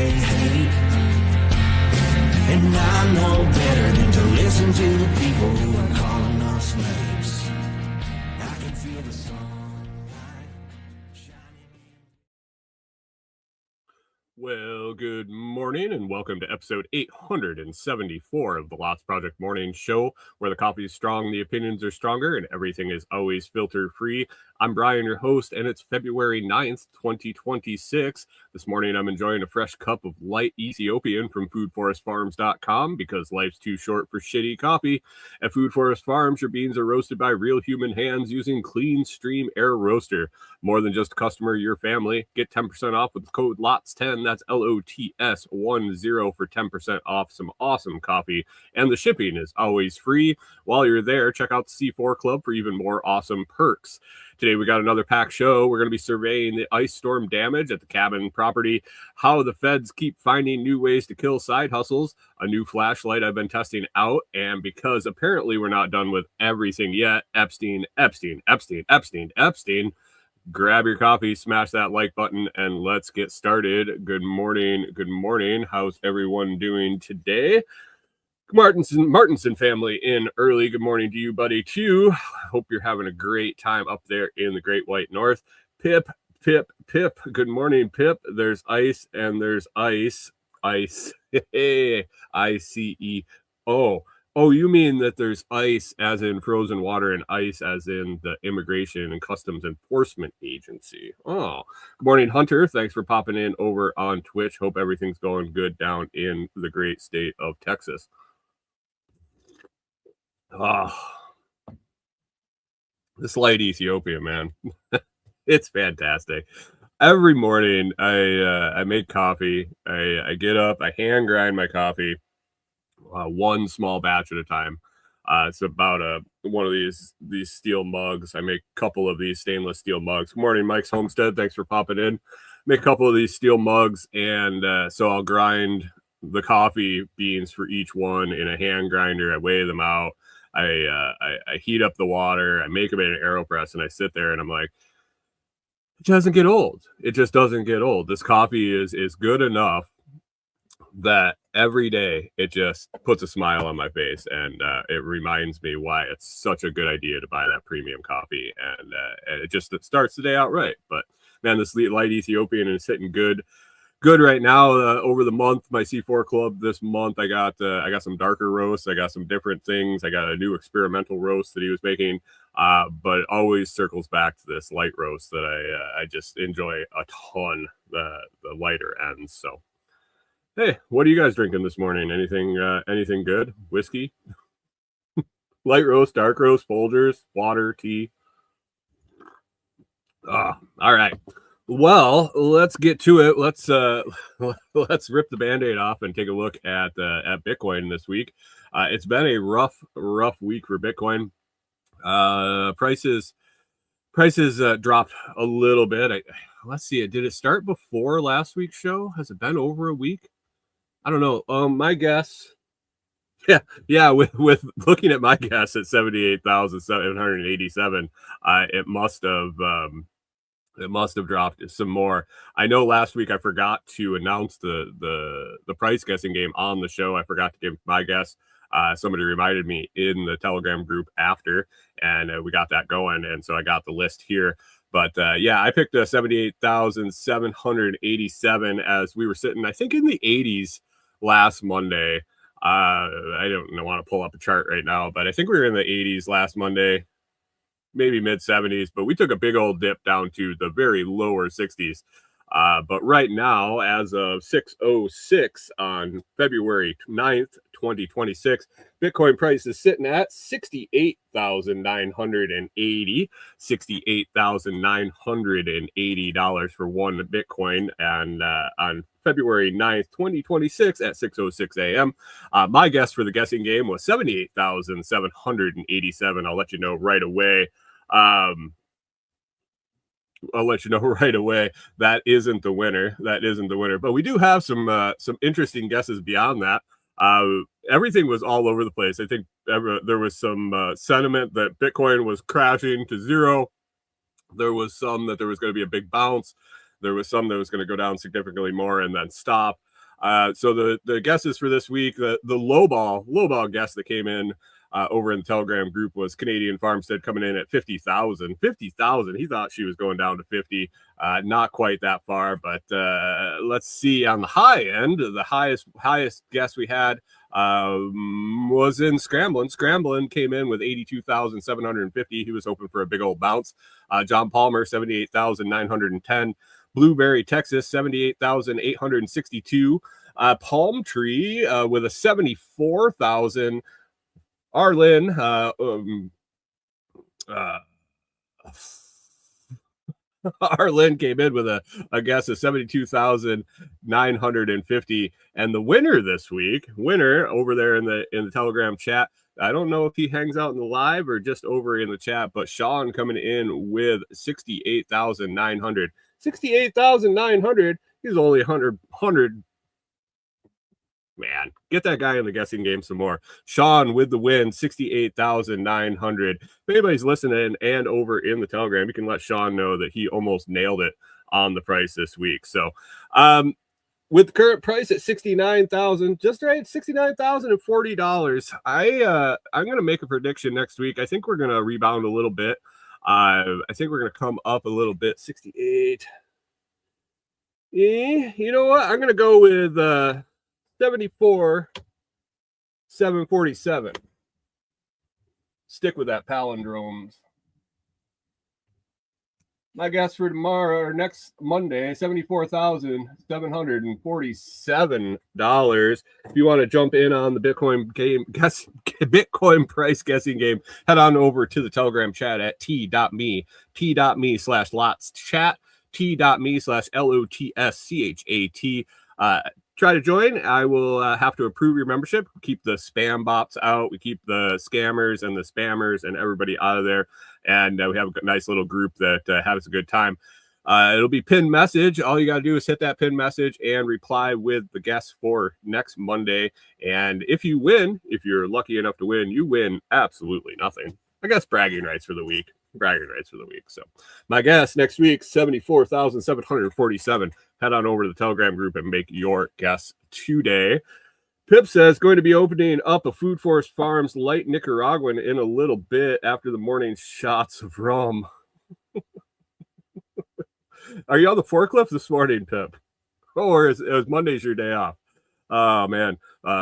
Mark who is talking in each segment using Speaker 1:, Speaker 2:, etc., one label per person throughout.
Speaker 1: they hate. And I know better than to listen to the people who are calling us slaves. I can feel the sun.
Speaker 2: Well, good morning and welcome to episode 874 of the Lots Project Morning Show, where the coffee is strong, the opinions are stronger, and everything is always filter free. I'm Brian, your host, and it's February 9th, 2026. This morning I'm enjoying a fresh cup of light Ethiopian from foodforestfarms.com because life's too short for shitty coffee. At Food Forest Farms, your beans are roasted by real human hands using Clean Stream Air Roaster. More than just a customer, your family. Get 10% off with the code LOTS10. That's LOTS10 for 10% off some awesome coffee. And the shipping is always free. While you're there, check out the C4 Club for even more awesome perks. Today we got another packed show. We're going to be surveying the ice storm damage at the cabin property, how the feds keep finding new ways to kill side hustles, a new flashlight I've been testing out, and because apparently we're not done with everything yet, Epstein. Grab your coffee, smash that like button, and let's get started. Good morning. How's everyone doing today? Martinson family in early. Good morning to you, buddy, too. Hope you're having a great time up there in the Great White North. Pip. Good morning, Pip. There's ice and there's ice. I-C-E-O. Oh, you mean that there's ice as in frozen water and ice as in the Immigration and Customs Enforcement Agency. Oh, good morning, Hunter. Thanks for popping in over on Twitch. Hope everything's going good down in the great state of Texas. This light Ethiopian, man. It's fantastic. Every morning I make coffee. I get up, I hand grind my coffee. One small batch at a time. It's about one of these steel mugs. I make a couple of these stainless steel mugs. Good morning, Mike's Homestead. Thanks for popping in. Make a couple of these steel mugs, and so I'll grind the coffee beans for each one in a hand grinder. I weigh them out. I heat up the water. I make them in an AeroPress, and I sit there, and I'm like, it doesn't get old. It just doesn't get old. This coffee is good enough that every day it just puts a smile on my face, and it reminds me why it's such a good idea to buy that premium coffee, and it starts the day out right. But man, this light Ethiopian is hitting good right now. Over the month, my C4 Club this month, I got some darker roasts, I got some different things, I got a new experimental roast that he was making, but it always circles back to this light roast that I just enjoy a ton, the lighter ends. So hey, what are you guys drinking this morning? Anything good? Whiskey? Light roast, dark roast, Folgers, water, tea? All right. Well, let's get to it. Let's rip the Band-Aid off and take a look at Bitcoin this week. It's been a rough week for Bitcoin. Prices dropped a little bit. Let's see. Did it start before last week's show? Has it been over a week? I don't know. My guess, yeah. With looking at my guess at 78,787, it must have dropped some more. I know last week I forgot to announce the price guessing game on the show. I forgot to give my guess. Somebody reminded me in the Telegram group after, and we got that going, and so I got the list here. But yeah, I picked 78,787 as we were sitting, I think, in the 80s last Monday. I don't want to pull up a chart right now, but I think we were in the 80s last Monday, maybe mid 70s, but we took a big old dip down to the very lower 60s. But right now, as of 6:06 on February 9th, 2026, Bitcoin price is sitting at $68,980 for one Bitcoin. And on February 9th, 2026 at 6:06 a.m. My guess for the guessing game was 78,787. I'll let you know right away. That isn't the winner. But we do have some interesting guesses beyond that. Everything was all over the place. I think there was some sentiment that Bitcoin was crashing to zero. There was some that there was going to be a big bounce. There was some that was going to go down significantly more and then stop. So the guesses for this week, the lowball guess that came in over in the Telegram group was Canadian Farmstead coming in at 50,000. 50,000. He thought she was going down to 50. Not quite that far, but let's see on the high end. The highest guess we had was in Scramblin'. Scramblin' came in with 82,750. He was hoping for a big old bounce. John Palmer, 78,910. Blueberry, Texas, 78,862. Palm Tree with a 74,000. Arlen, Arlen came in with a guess of 72,950, and the winner this week, over there in the Telegram chat. I don't know if he hangs out in the live or just over in the chat, but Sean coming in with 68,900. 68,900. He's only 100. Man, get that guy in the guessing game some more. Sean with the win, 68,900. If anybody's listening and over in the Telegram, you can let Sean know that he almost nailed it on the price this week. So, with the current price at 69,000, just right, $69,040. I'm going to make a prediction next week. I think we're going to rebound a little bit. I think we're going to come up a little bit. 68. You know what? I'm going to go with 74,747. Stick with that palindromes. My guess for tomorrow or next Monday, $74,747. If you want to jump in on the Bitcoin Bitcoin price guessing game, head on over to the Telegram chat at t.me/LotsChat, t.me/LOTSCHAT. Try to join. I will have to approve your membership. Keep the spam bots out. We keep the scammers and the spammers and everybody out of there. And we have a nice little group that has a good time. It'll be pinned message. All you got to do is hit that pinned message and reply with the guess for next Monday. And if you win, if you're lucky enough to win, you win absolutely nothing. I guess bragging rights for the week. So my guess next week, 74,747. Head on over to the Telegram group and make your guess today. Pip says going to be opening up a Food Forest Farms light Nicaraguan in a little bit after the morning shots of rum. Are you on the forklift this morning, Pip? Or is Monday's your day off? Oh man,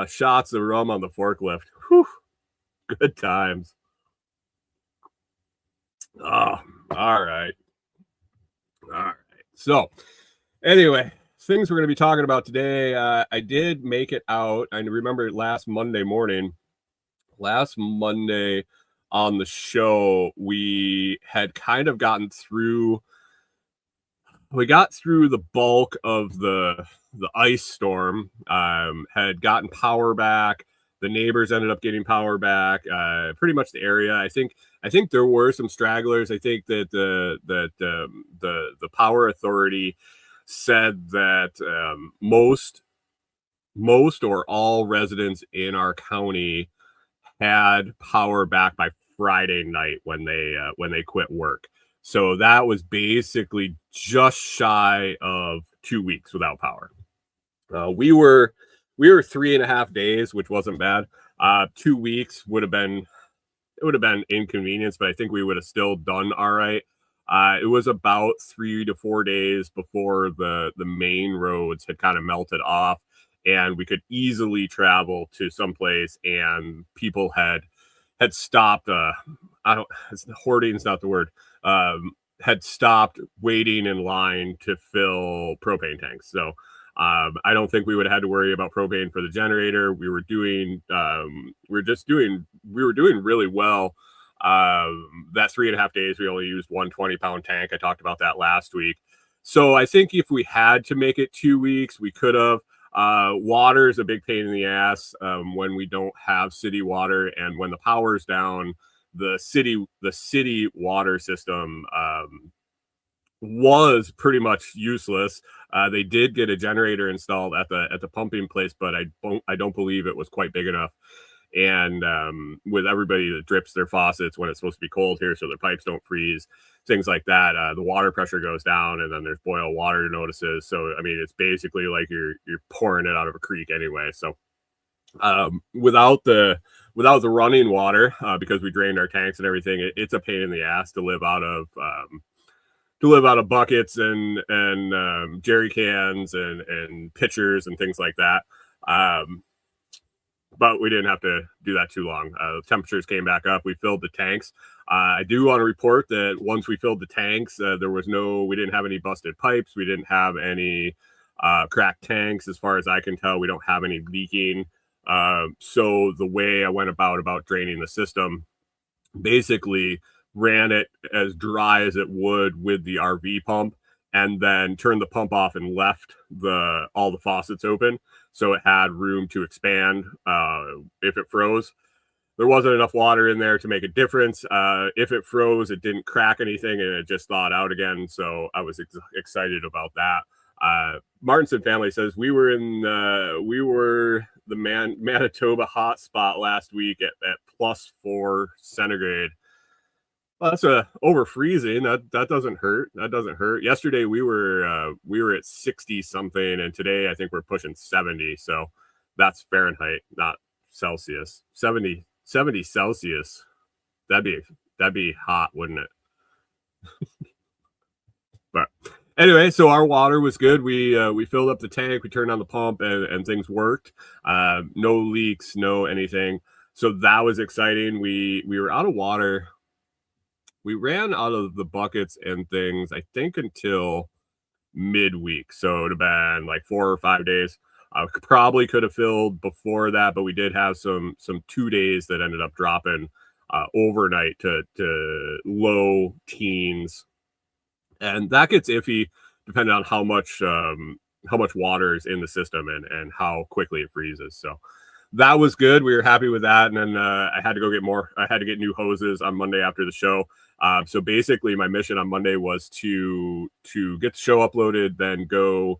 Speaker 2: shots of rum on the forklift. Whew. Good times. Oh, all right. So, anyway, things we're going to be talking about today. I did make it out. I remember last Monday morning, on the show, we had kind of gotten through. We got through the bulk of the ice storm. Had gotten power back. The neighbors ended up getting power back. Pretty much the area. I think there were some stragglers. I think that the power authority said that most or all residents in our county had power back by Friday night when they quit work. So that was basically just shy of 2 weeks without power. We were 3.5 days, which wasn't bad. 2 weeks would have been inconvenience, but I think we would have still done all right. It was about 3 to 4 days before the main roads had kind of melted off, and we could easily travel to someplace, and people had stopped. Hoarding is not the word. Had stopped waiting in line to fill propane tanks. So I don't think we would have had to worry about propane for the generator. We were doing really well. That 3.5 days, we only used 1 20-pound tank. I talked about that last week. So I think if we had to make it 2 weeks, we could have. Water is a big pain in the ass when we don't have city water, and when the power's down, the city water system was pretty much useless. They did get a generator installed at the pumping place, but I don't believe it was quite big enough. and with everybody that drips their faucets when it's supposed to be cold here, so their pipes don't freeze, things like that. The water pressure goes down, and then there's boil water notices. So I mean, it's basically like you're pouring it out of a creek anyway. So without the running water, because we drained our tanks and everything, it's a pain in the ass to live out of buckets and jerry cans and pitchers and things like that. But we didn't have to do that too long. The temperatures came back up. We filled the tanks. I do want to report that once we filled the tanks, we didn't have any busted pipes. We didn't have any cracked tanks. As far as I can tell, we don't have any leaking. So the way I went about draining the system, basically ran it as dry as it would with the RV pump, and then turned the pump off and left all the faucets open, so it had room to expand if it froze. There wasn't enough water in there to make a difference. If it froze, it didn't crack anything, and it just thawed out again. So I was excited about that. Martinson family says we were the Manitoba hot spot last week at +4 centigrade. Well, that's over freezing. That doesn't hurt. That doesn't hurt. Yesterday we were at 60 something, and today I think we're pushing 70. So that's Fahrenheit, not Celsius. 70 Celsius. That'd be hot, wouldn't it? But anyway, so our water was good. We filled up the tank, we turned on the pump, and things worked. No leaks, no anything. So that was exciting. We were out of water. We ran out of the buckets and things, I think, until midweek. So it would have been like 4 or 5 days. I probably could have filled before that, but we did have some 2 days that ended up dropping overnight to low teens. And that gets iffy depending on how much water is in the system and how quickly it freezes. So that was good. We were happy with that. And then I had to go get more. I had to get new hoses on Monday after the show. So basically my mission on Monday was to get the show uploaded, then go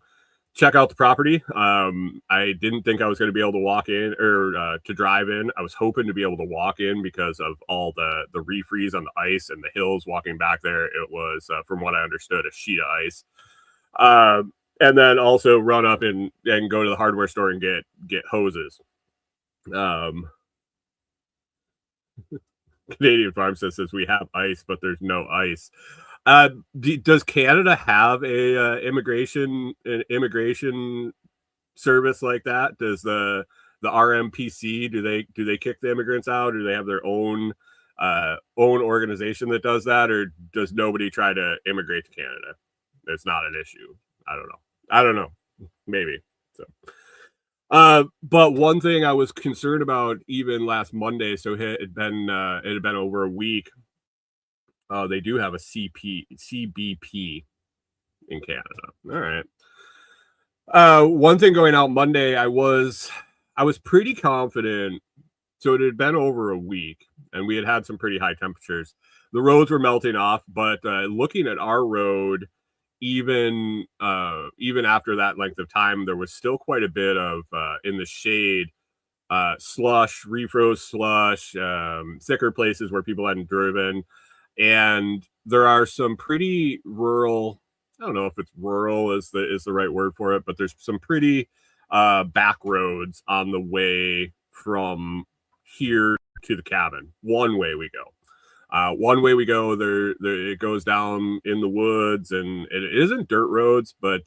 Speaker 2: check out the property. I didn't think I was going to be able to walk in or to drive in. I was hoping to be able to walk in because of all the refreeze on the ice and the hills walking back there. It was, from what I understood, a sheet of ice. And then also run up and go to the hardware store and get hoses. Canadian Farm says we have ice, but there's no ice. Does Canada have a immigration service like that? Does the RMPC do they kick the immigrants out, or do they have their own organization that does that, or does nobody try to immigrate to Canada? It's not an issue. I don't know. Maybe so. But one thing I was concerned about even last Monday, so it had been over a week. They do have a CBP in Canada. All right. One thing going out Monday, I was pretty confident. So it had been over a week, and we had some pretty high temperatures. The roads were melting off, but looking at our road, even after that length of time, there was still quite a bit of in the shade, slush, refroze slush, thicker places where people hadn't driven. And there are some pretty rural, I don't know if it's rural is the right word for it, but there's some pretty back roads on the way from here to the cabin. One way we go. There it goes down in the woods, and it isn't dirt roads, but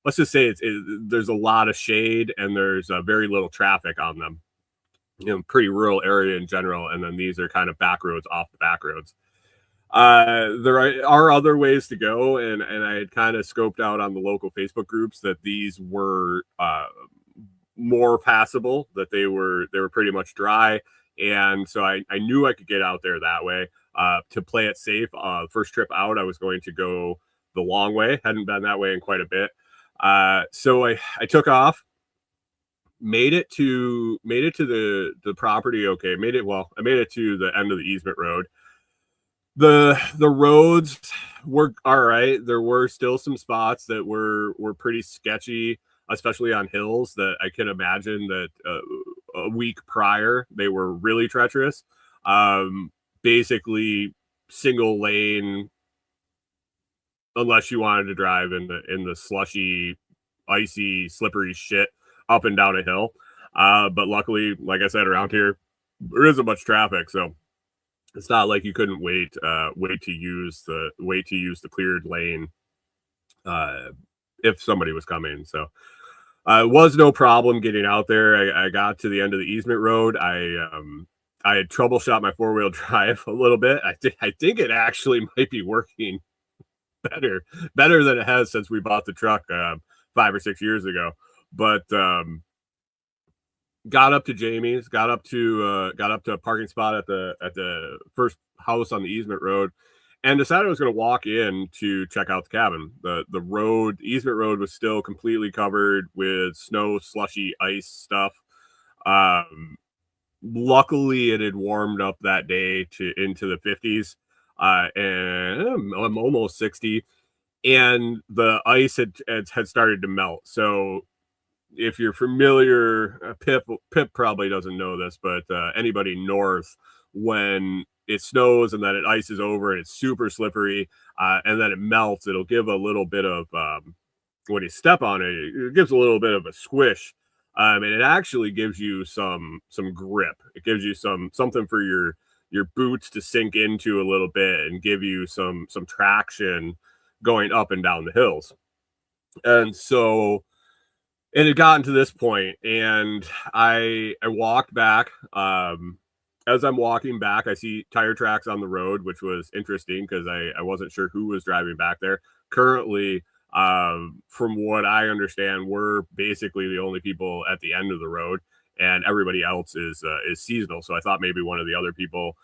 Speaker 2: let's just say there's a lot of shade and there's very little traffic on them. Pretty rural area in general, and then these are kind of back roads off the back roads. There are other ways to go, and I had kind of scoped out on the local Facebook groups that these were more passable, that they were pretty much dry. And so I knew I could get out there that way. To play it safe, first trip out, I was going to go the long way. Hadn't been that way in quite a bit. So I took off, made it to the property. Okay. I made it to the end of the easement road. The roads were all right. There were still some spots that were pretty sketchy, especially on hills, that I can imagine that a week prior, they were really treacherous. Basically single lane, unless you wanted to drive in the slushy, icy, slippery shit up and down a hill. But luckily, like I said, around here, there isn't much traffic, so it's not like you couldn't wait to use the cleared lane if somebody was coming. So it was no problem getting out there. I got to the end of the easement road. I had troubleshot my 4-wheel drive a little bit. I think it actually might be working better than it has since we bought the truck 5 or 6 years ago. But got up to Jamie's, got up to a parking spot at the first house on the easement road, and decided I was going to walk in to check out the cabin. The easement road was still completely covered with snow, slushy, ice stuff. Luckily, it had warmed up that day into the 50s, and I'm almost 60, and the ice had started to melt. So if you're familiar, Pip probably doesn't know this, but anybody north, when it snows and then it ices over and it's super slippery, and then it melts, it'll give a little bit of when you step on it, it gives a little bit of a squish, and it actually gives you some grip. It gives you something for your boots to sink into a little bit and give you some traction going up and down the hills. And so it had gotten to this point, and I walked back. As I'm walking back, I see tire tracks on the road, which was interesting because I wasn't sure who was driving back there. Currently, from what I understand, we're basically the only people at the end of the road, and everybody else is seasonal. So I thought maybe one of the other people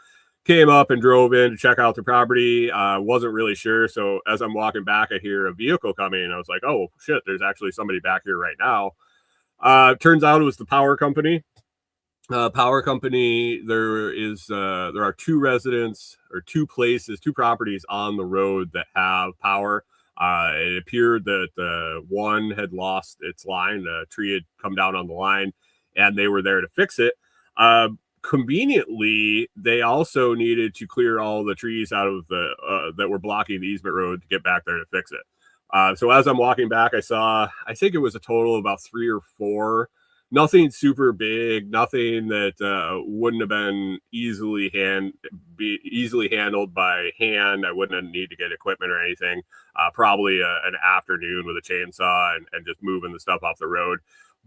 Speaker 2: came up and drove in to check out the property. Wasn't really sure. So as I'm walking back, I hear a vehicle coming, and I was like, oh shit, there's actually somebody back here right now. Turns out it was the power company. There are 2 residents or 2 properties on the road that have power. It appeared that one had lost its line. A tree had come down on the line, and they were there to fix it. Conveniently, they also needed to clear all the trees out of that were blocking the easement road to get back there to fix it. So as I'm walking back, I think it was a total of about 3 or 4. Nothing super big, nothing that wouldn't have been easily handled by hand. I wouldn't need to get equipment or anything. Probably an afternoon with a chainsaw and just moving the stuff off the road.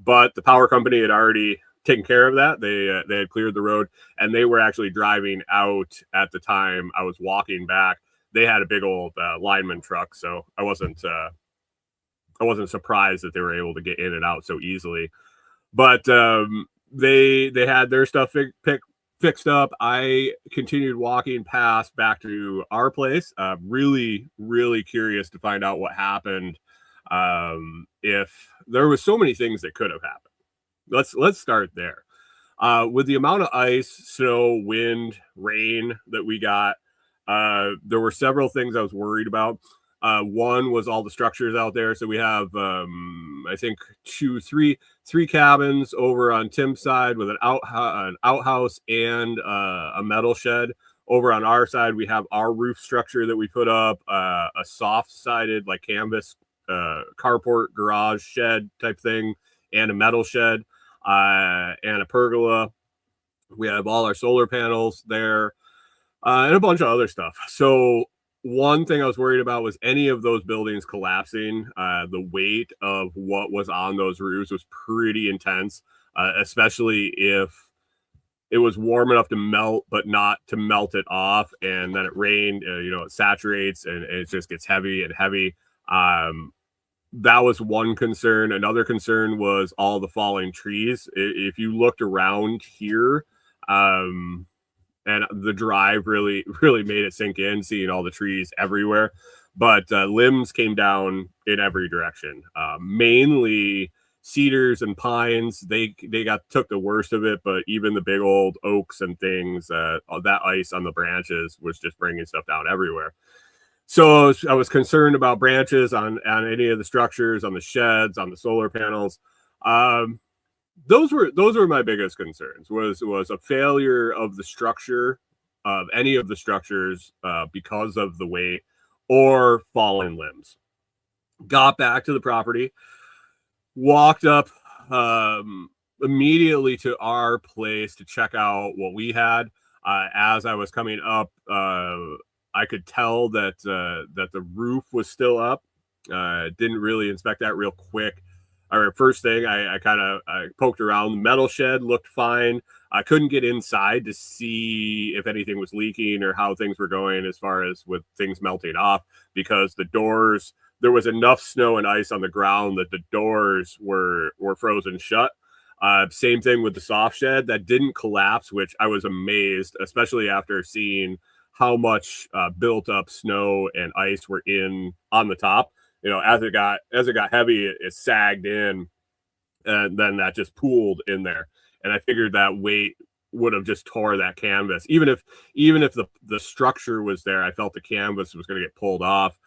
Speaker 2: But the power company had already taken care of that. They had cleared the road, and they were actually driving out at the time I was walking back. They had a big old lineman truck, so I wasn't surprised that they were able to get in and out so easily. But they had their stuff fixed up. I continued walking past back to our place. Really, really curious to find out what happened. If there was so many things that could have happened. Let's start there. With the amount of ice, snow, wind, rain that we got, there were several things I was worried about. One was all the structures out there. So we have, I think, three cabins over on Tim's side with an outhouse and a metal shed. Over on our side, we have our roof structure that we put up, a soft-sided like canvas carport garage shed type thing, and a metal shed, and a pergola. We have all our solar panels there, and a bunch of other stuff. So one thing I was worried about was any of those buildings collapsing. The weight of what was on those roofs was pretty intense, especially if it was warm enough to melt, but not to melt it off. And then it rained, it saturates and it just gets heavy and heavy. That was one concern. Another concern was all the falling trees. If you looked around here, and the drive really made it sink in, seeing all the trees everywhere. But limbs came down in every direction. Mainly cedars and pines. They took the worst of it, but even the big old oaks and things, that ice on the branches was just bringing stuff down everywhere. So I was concerned about branches on any of the structures, on the sheds, on the solar panels. those were my biggest concerns. Was a failure of the structure, of any of the structures, because of the weight or fallen limbs. Got back to the property, walked up immediately to our place to check out what we had. As I was coming up, I could tell that the roof was still up. Didn't really inspect that real quick. First thing, I kind of poked around. The metal shed looked fine. I couldn't get inside to see if anything was leaking or how things were going as far as with things melting off, because the doors, there was enough snow and ice on the ground that the doors were frozen shut. Same thing with the soft shed that didn't collapse, which I was amazed, especially after seeing how much built up snow and ice were in on the top. You know, as it got heavy, it sagged in, and then that just pooled in there. And I figured that weight would have just tore that canvas. Even if the structure was there, I felt the canvas was going to get pulled off.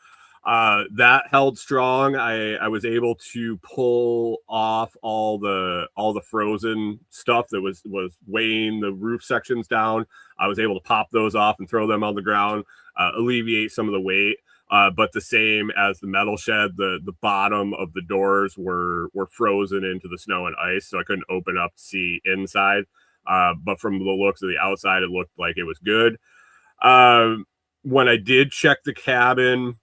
Speaker 2: That held strong. I was able to pull off all the frozen stuff that was weighing the roof sections down. I was able to pop those off and throw them on the ground, alleviate some of the weight. But the same as the metal shed, the bottom of the doors were frozen into the snow and ice, so I couldn't open up to see inside. But from the looks of the outside, it looked like it was good. When I did check the cabin,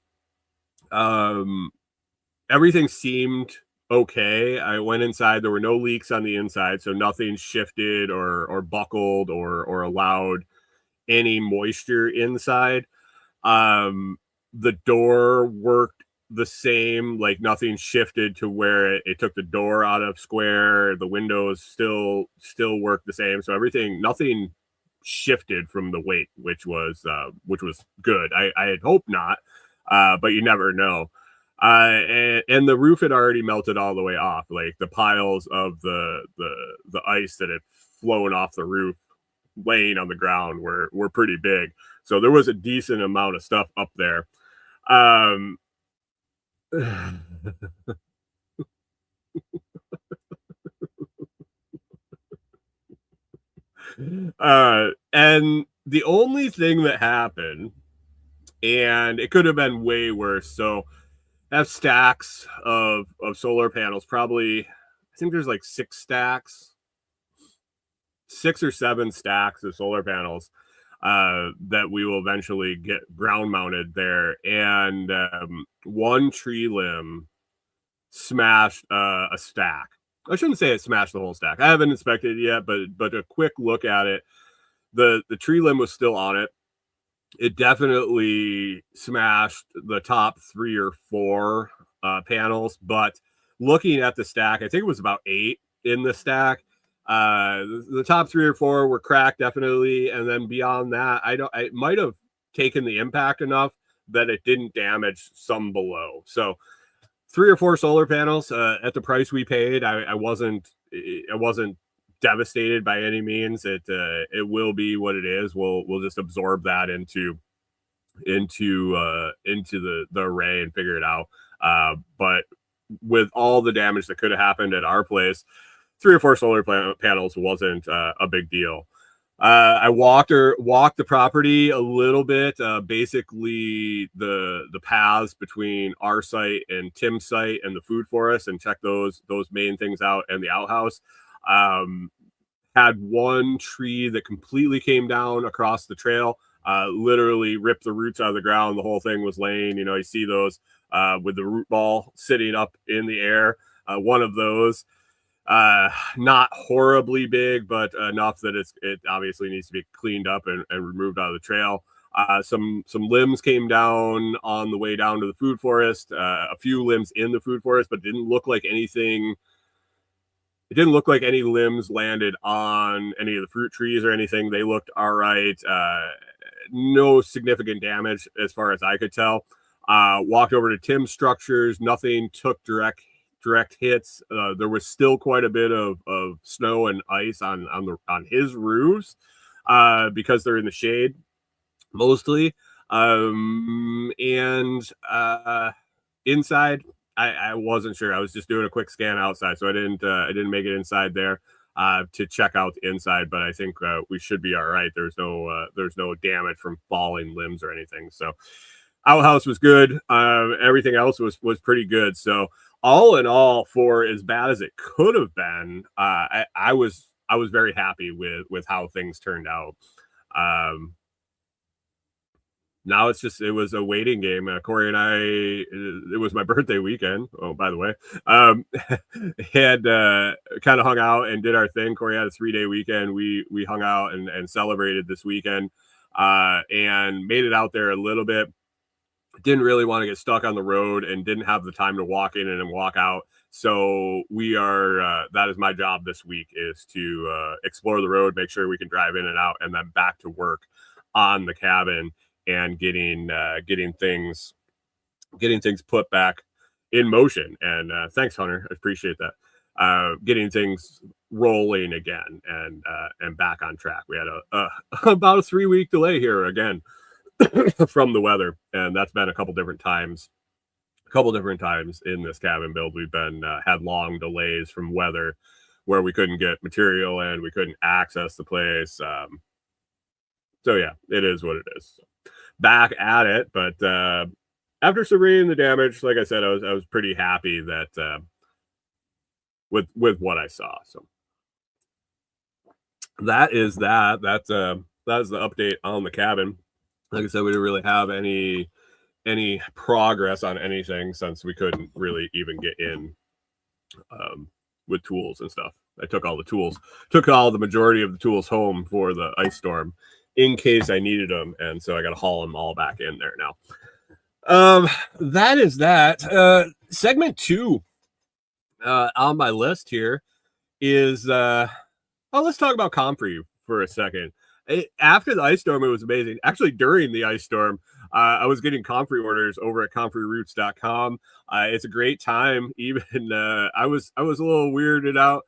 Speaker 2: everything seemed okay. I went inside. There were no leaks on the inside, so nothing shifted or buckled or allowed any moisture inside. The door worked the same, like nothing shifted to where it took the door out of square. The windows still worked the same. So nothing shifted from the weight, which was good. I had hoped not, but you never know. And the roof had already melted all the way off. Like the piles of the ice that had flown off the roof laying on the ground were pretty big. So there was a decent amount of stuff up there. And the only thing that happened, and it could have been way worse. So I have stacks of solar panels, probably, I think there's like 6 or 7 stacks of solar panels that we will eventually get ground mounted there. And one tree limb smashed a stack. I shouldn't say it smashed the whole stack. I haven't inspected it yet, but a quick look at it, the tree limb was still on it. It definitely smashed the top 3 or 4 panels, but looking at the stack, I think it was about 8 in the stack. The top 3 or 4 were cracked, definitely, and then beyond that, I might have taken the impact enough that it didn't damage some below. So 3 or 4 solar panels at the price we paid. I wasn't devastated by any means. It will be what it is. We'll just absorb that into the array and figure it out. But with all the damage that could have happened at our place, 3 or 4 solar panels wasn't a big deal. I walked the property a little bit, basically the paths between our site and Tim's site and the food forest, and checked those main things out, and the outhouse. Had one tree that completely came down across the trail, literally ripped the roots out of the ground. The whole thing was laying, you see those with the root ball sitting up in the air. One of those, not horribly big, but enough that it obviously needs to be cleaned up and removed out of the trail. Some limbs came down on the way down to the food forest, a few limbs in the food forest, but it didn't look like anything. It didn't look like any limbs landed on any of the fruit trees or anything. They looked all right. No significant damage as far as I could tell. Walked over to Tim's structures. Nothing took direct hits. There was still quite a bit of snow and ice on his roofs because they're in the shade mostly. And inside, I wasn't sure. I was just doing a quick scan outside, so I didn't make it inside there to check out the inside. But I think we should be all right. There's no damage from falling limbs or anything. So outhouse was good. Everything else was pretty good. So all in all, for as bad as it could have been, I was very happy with how things turned out. Now it was a waiting game. Corey and I, it was my birthday weekend. Oh, by the way, had kind of hung out and did our thing. Corey had a 3-day weekend. We hung out and celebrated this weekend, and made it out there a little bit. Didn't really want to get stuck on the road and didn't have the time to walk in and walk out. So that is my job this week, is to explore the road, make sure we can drive in and out, and then back to work on the cabin and getting things put back in motion. And thanks, Hunter. I appreciate that. Getting things rolling again and back on track. We had about a 3-week delay here again from the weather, and that's been a couple different times in this cabin build. We've been had long delays from weather where we couldn't get material and we couldn't access the place. So yeah, it is what it is. Back at it, but after surveying the damage, like I said, I was pretty happy that with what I saw. So that is that. That's the update on the cabin. Like I said, we didn't really have any progress on anything since we couldn't really even get in with tools and stuff. I took all the majority of the tools home for the ice storm in case I needed them, and so I got to haul them all back in there now. That is that. Segment 2 on my list here is let's talk about Comfrey for a second. After the ice storm, it was amazing. Actually, during the ice storm, I was getting Comfrey orders over at comfreyroots.com. It's a great time. Even I was a little weirded out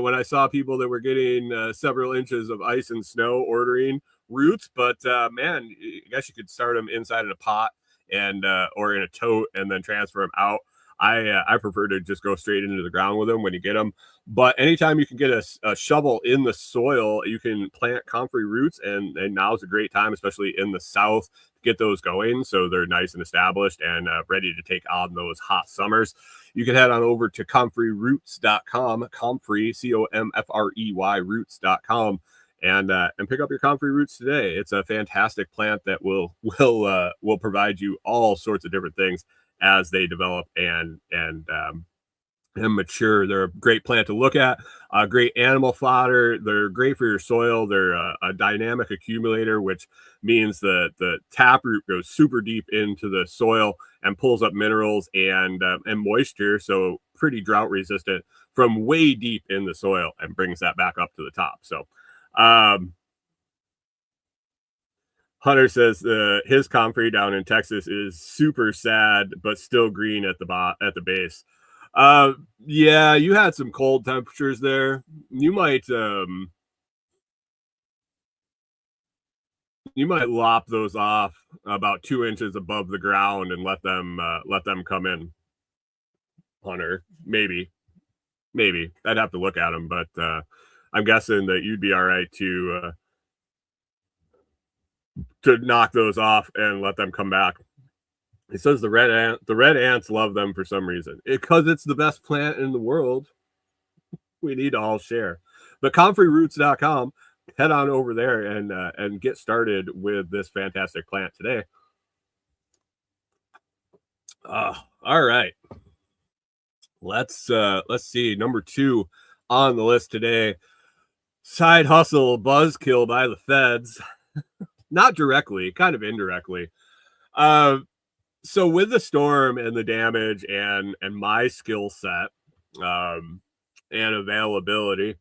Speaker 2: when I saw people that were getting several inches of ice and snow ordering roots. But man, I guess you could start them inside in a pot and or in a tote and then transfer them out. I prefer to just go straight into the ground with them when you get them. But anytime you can get a shovel in the soil, you can plant Comfrey roots, and now's a great time, especially in the South, to get those going so they're nice and established and ready to take on those hot summers. You can head on over to comfreyroots.com, Comfrey, COMFREY, roots.com, and pick up your Comfrey roots today. It's a fantastic plant that will provide you all sorts of different things as they develop and mature. They're a great plant to look at, a great animal fodder. They're great for your soil. They're a dynamic accumulator, which means the taproot goes super deep into the soil and pulls up minerals and moisture, so pretty drought resistant from way deep in the soil and brings that back up to the top. So Hunter says his Comfrey down in Texas is super sad, but still green at the base. Yeah, you had some cold temperatures there. You might lop those off about 2 inches above the ground and let them come in, Hunter. Maybe. I'd have to look at them, but I'm guessing that you'd be all right to knock those off and let them come back. He says the red ants love them for some reason, because it's the best plant in the world. We need to all share. But comfreyroots.com, head on over there and get started with this fantastic plant today. All right. Let's see. Number 2 on the list today. Side hustle buzzkill by the feds. Not directly, kind of indirectly. So with the storm and the damage and my skill set and availability,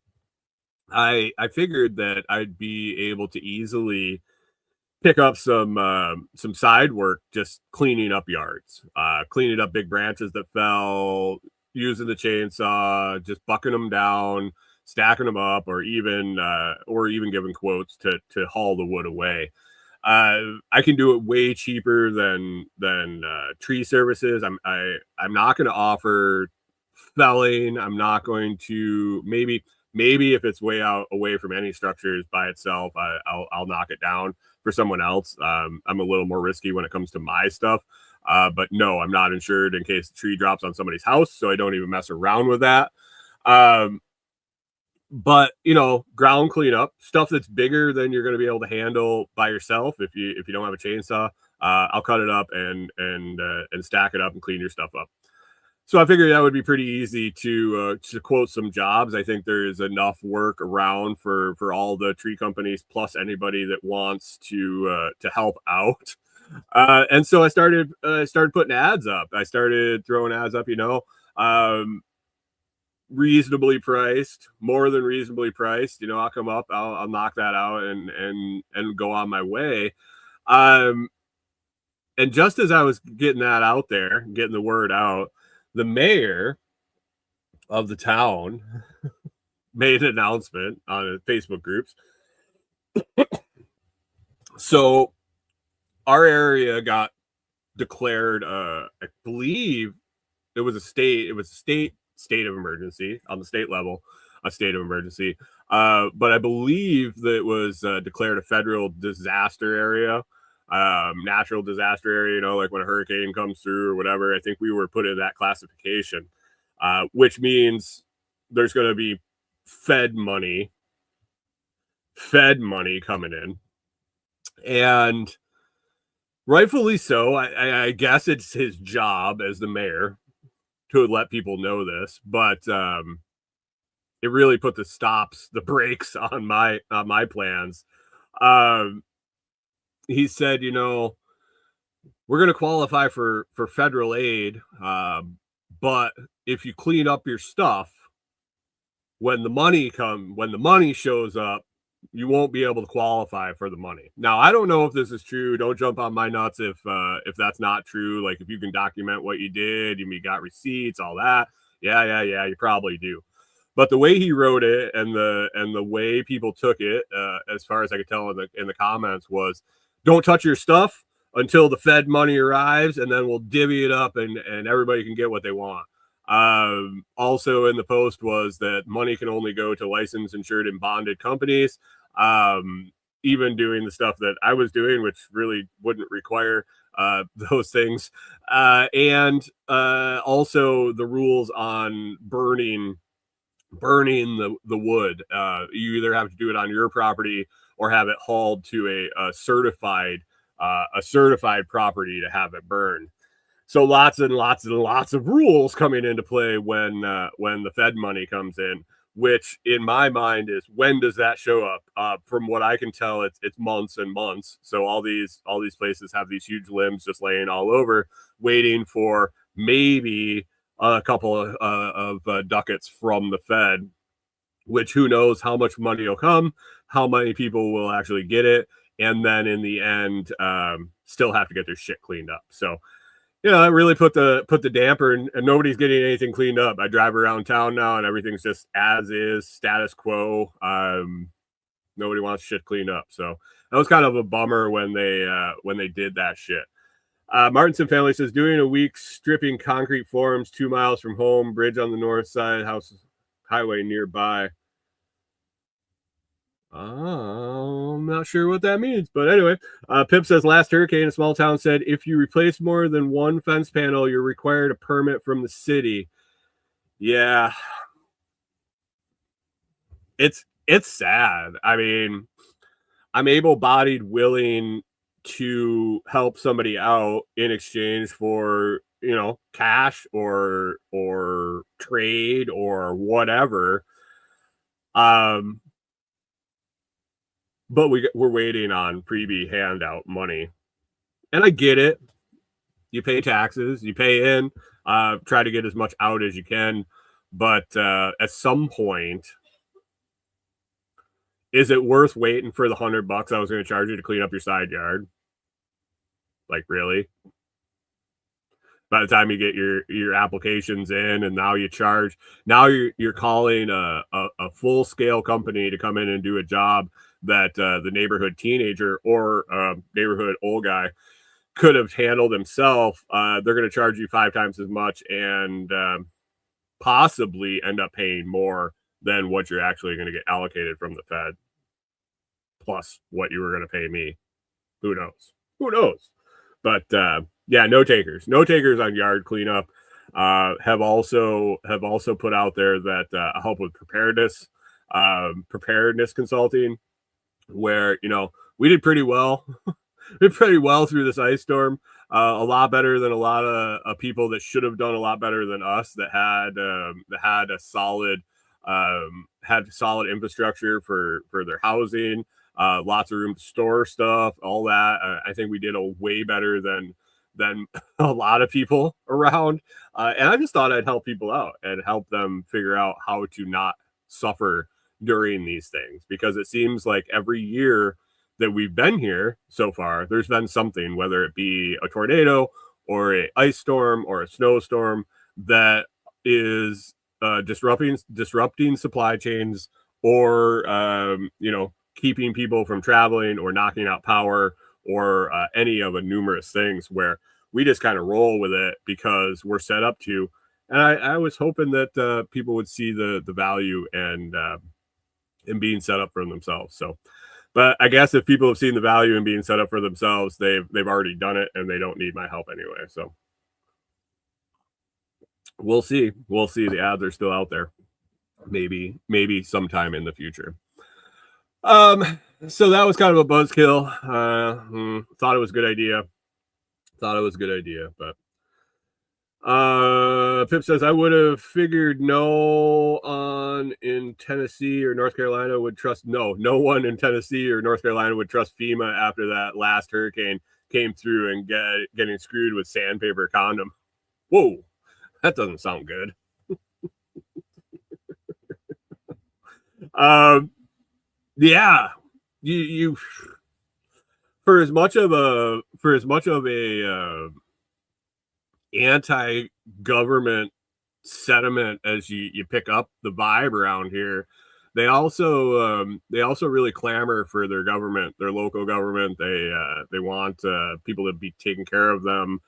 Speaker 2: I figured that I'd be able to easily pick up some side work, just cleaning up yards, cleaning up big branches that fell, using the chainsaw, just bucking them down, stacking them up, or even giving quotes to haul the wood away. I can do it way cheaper than tree services. I'm not going to offer felling. I'm not going to maybe if it's way out away from any structures by itself, I'll knock it down for someone else. I'm a little more risky when it comes to my stuff. But no, I'm not insured in case the tree drops on somebody's house, so I don't even mess around with that. But ground cleanup stuff that's bigger than you're going to be able to handle by yourself. If you don't have a chainsaw, I'll cut it up and stack it up and clean your stuff up. So I figured that would be pretty easy to quote some jobs. I think there's enough work around for all the tree companies plus anybody that wants to help out. And so I started putting ads up. I started throwing ads up, reasonably priced, more than reasonably priced. I'll come up, I'll knock that out and go on my way. And just as I was getting that out there, getting the word out, the mayor of the town made an announcement on Facebook groups. So our area got declared, I believe it was a state of emergency on the state level, a state of emergency. But I believe that it was declared a federal disaster area, natural disaster area, like when a hurricane comes through or whatever. I think we were put in that classification, which means there's going to be Fed money coming in. And rightfully so. I guess it's his job as the mayor to let people know this, but it really put the brakes on my plans. He said, we're going to qualify for federal aid, but if you clean up your stuff, when the money shows up, you won't be able to qualify for the money. Now, I don't know if this is true. Don't jump on my nuts if that's not true. Like if you can document what you did, you got receipts, all that. Yeah, you probably do. But the way he wrote it and the way people took it, as far as I could tell in the comments, was don't touch your stuff until the Fed money arrives, and then we'll divvy it up and everybody can get what they want. Also in the post was that money can only go to licensed, insured, and bonded companies. Even doing the stuff that I was doing, which really wouldn't require those things. And also the rules on burning the wood. You either have to do it on your property or have it hauled to a certified property to have it burned. So lots and lots and lots of rules coming into play when the Fed money comes in, which in my mind is, when does that show up? From what I can tell, it's months and months. So all these places have these huge limbs just laying all over, waiting for maybe a couple of ducats from the Fed, which who knows how much money will come, how many people will actually get it, and then in the end, still have to get their shit cleaned up. So it really put the damper, and nobody's getting anything cleaned up. I drive around town now and everything's just as is, status quo. Nobody wants shit cleaned up. So that was kind of a bummer when they did that shit. Martinson family says, doing a week stripping concrete forms 2 miles from home, bridge on the north side, house highway nearby. I'm not sure what that means, but anyway, Pip says, last hurricane, a small town said, if you replace more than one fence panel, you're required a permit from the city. Yeah, it's sad. I mean, I'm able-bodied, willing to help somebody out in exchange for cash or trade or whatever. But we're waiting on freebie handout money. And I get it. You pay taxes, you pay in, try to get as much out as you can. But at some point, is it worth waiting for the $100 I was going to charge you to clean up your side yard? Like, really? By the time you get your applications in, and now you charge, now you're calling a full scale company to come in and do a job that the neighborhood teenager or neighborhood old guy could have handled himself, they're going to charge you 5 times as much and possibly end up paying more than what you're actually going to get allocated from the Fed, plus what you were going to pay me. Who knows? Who knows? But yeah, no takers on yard cleanup. Have also put out there that help with preparedness consulting, where we did pretty well. We did pretty well through this ice storm. A lot better than a lot of people that should have done a lot better than us, that had a solid infrastructure for their housing, lots of room to store stuff, all that. I think we did a way better than a lot of people around. And I just thought I'd help people out and help them figure out how to not suffer during these things, because it seems like every year that we've been here so far, there's been something, whether it be a tornado or a ice storm or a snowstorm, that is disrupting supply chains, or keeping people from traveling, or knocking out power, or any of a numerous things, where we just kind of roll with it because we're set up to. And I was hoping that people would see the value and in being set up for themselves. So, but I guess if people have seen the value in being set up for themselves, they've already done it, and they don't need my help anyway. So we'll see. The ads are still out there. Maybe sometime in the future. So that was kind of a buzzkill. Thought it was a good idea. But Pip says, I would have figured no one in Tennessee or North Carolina would trust no one in Tennessee or North Carolina would trust FEMA after that last hurricane came through and getting screwed with sandpaper condom. Whoa, that doesn't sound good. Yeah, you for as much of a anti-government sentiment as you pick up the vibe around here, they also really clamor for their government, their local government. They want people to be taking care of them.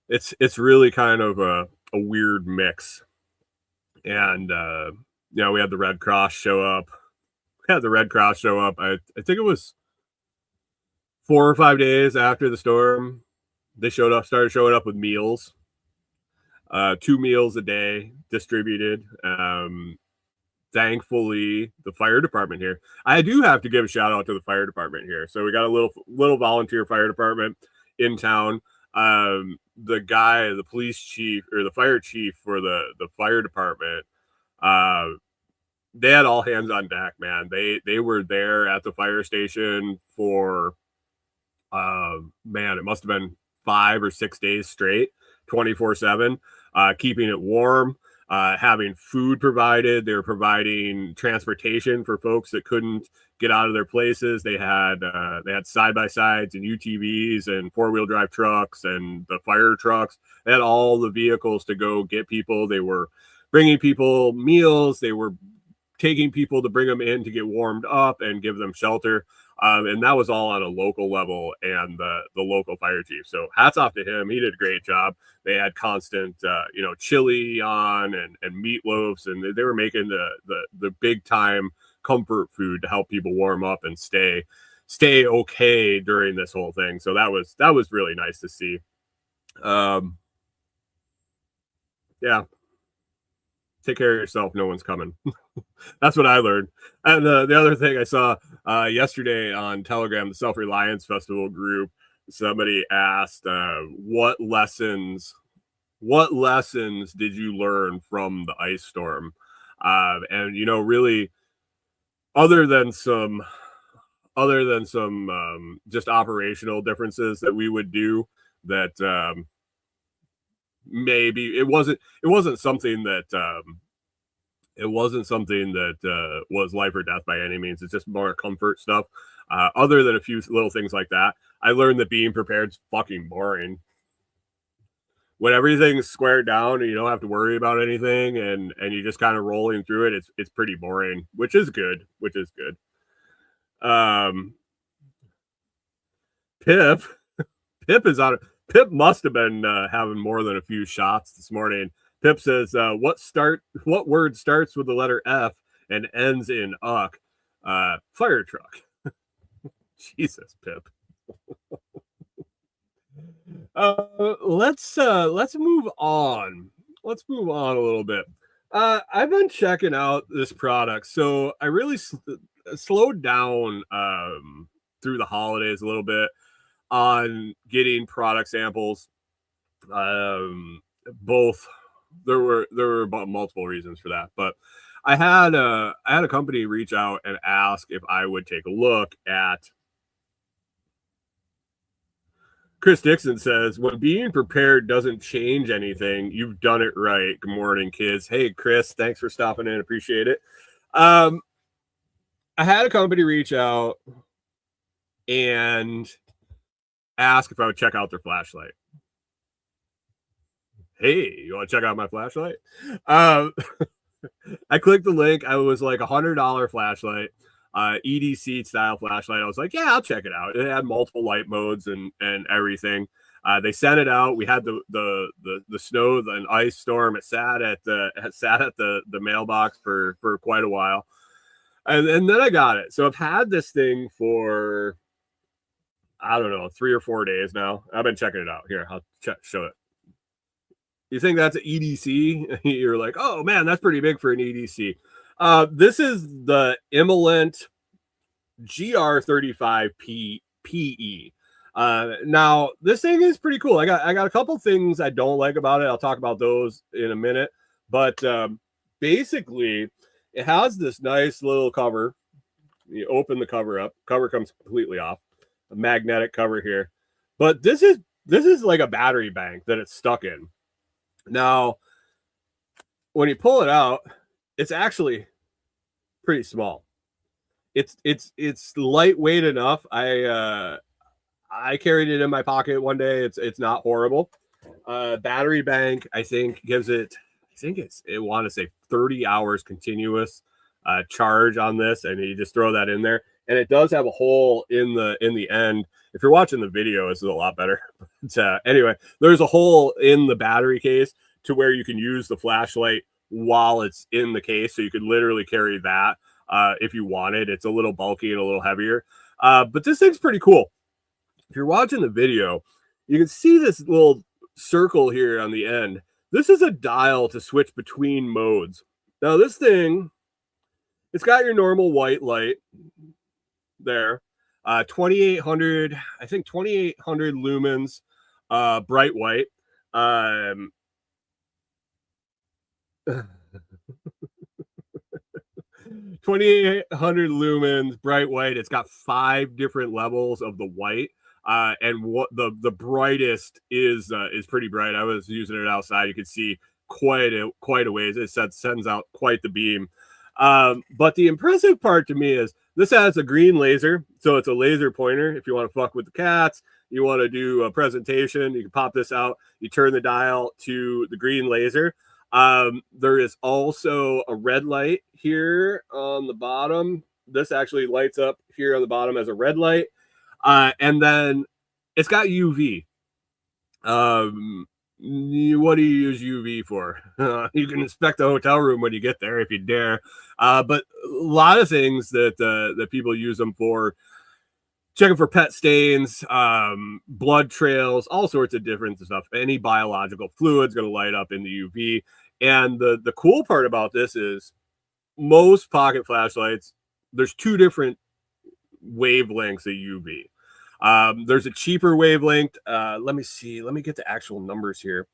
Speaker 2: It's really kind of a weird mix. And we had the Red Cross show up. I think it was 4 or 5 days after the storm. They started showing up with meals, 2 meals a day distributed. Thankfully, the fire department here, I do have to give a shout out to the fire department here. So we got a little volunteer fire department in town. The police chief, or the fire chief for the fire department, they had all hands on deck, man. They were there at the fire station for it must have been 5 or 6 days straight, 24/7, keeping it warm, having food provided. They were providing transportation for folks that couldn't get out of their places. They had side-by-sides and UTVs and 4-wheel drive trucks and the fire trucks. They had all the vehicles to go get people. They were bringing people meals. They were taking people to bring them in to get warmed up and give them shelter. And that was all on a local level, and the local fire chief. So hats off to him. He did a great job. They had constant, chili on and meatloafs, and they were making the big time comfort food to help people warm up and stay okay during this whole thing. So that was really nice to see. Yeah. Take care of yourself. No one's coming. That's what I learned. And the other thing I saw yesterday on Telegram, the Self-Reliance Festival group, somebody asked, what lessons did you learn from the ice storm? And really, other than some just operational differences that we would do, that maybe it wasn't something that was life or death by any means. It's just more comfort stuff. Other than a few little things like that, I learned that being prepared is fucking boring. When everything's squared down and you don't have to worry about anything, and you're just kind of rolling through it, it's pretty boring, which is good. Pip is on. Pip must have been having more than a few shots this morning. Pip says, what word starts with the letter F and ends in uck? Fire truck. Jesus, Pip. Let's move on. Let's move on a little bit. I've been checking out this product, so I really slowed down through the holidays a little bit on getting product samples. Both there were multiple reasons for that, but I had a company reach out and ask if I would take a look at. Chris Dixon says, when being prepared doesn't change anything, you've done it right. Good morning, kids. Hey, Chris, thanks for stopping in. Appreciate it. I had a company reach out and ask if I would check out their flashlight. Hey, you want to check out my flashlight? I clicked the link. I was like $100 flashlight. EDC style flashlight. I was like, yeah, I'll check it out. It had multiple light modes and everything. They sent it out. We had the snow and ice storm. It sat at the mailbox for quite a while, and then I got it. So I've had this thing for, I don't know, 3 or 4 days now. I've been checking it out. Here, I'll show it. You think that's an EDC? You're like, oh man, that's pretty big for an EDC. This is the Imalent GR35 PE. Now this thing is pretty cool. I got a couple things I don't like about it. I'll talk about those in a minute. But basically, it has this nice little cover. You open the cover up. Cover comes completely off. A magnetic cover here. But this is like a battery bank that it's stuck in. Now, when you pull it out, it's actually pretty small. It's lightweight enough. I carried it in my pocket one day. It's not horrible. Battery bank, I think, gives it. I want to say 30 hours continuous charge on this, and you just throw that in there. And it does have a hole in the end. If you're watching the video, this is a lot better. But, anyway, there's a hole in the battery case to where you can use the flashlight while it's in the case. So you could literally carry that if you wanted. It's a little bulky and a little heavier. But this thing's pretty cool. If you're watching the video, you can see this little circle here on the end. This is a dial to switch between modes. Now this thing, it's got your normal white light there. 2800, I think 2800 lumens, bright white. 2800 lumens, bright white. It's got 5 different levels of the white. And what the brightest is pretty bright. I was using it outside. You could see quite a ways. It sends out quite the beam. But the impressive part to me is this has a green laser, so it's a laser pointer. If you want to fuck with the cats, you want to do a presentation, you can pop this out. You turn the dial to the green laser. There is also a red light here on the bottom. This actually lights up here on the bottom as a red light. And then it's got UV. What do you use UV for? You can inspect the hotel room when you get there if you dare. But a lot of things that people use them for, checking for pet stains, blood trails, all sorts of different stuff. Any biological fluid's going to light up in the UV. And the cool part about this is most pocket flashlights, there's 2 different wavelengths of UV. There's a cheaper wavelength. Let me see. Let me get the actual numbers here.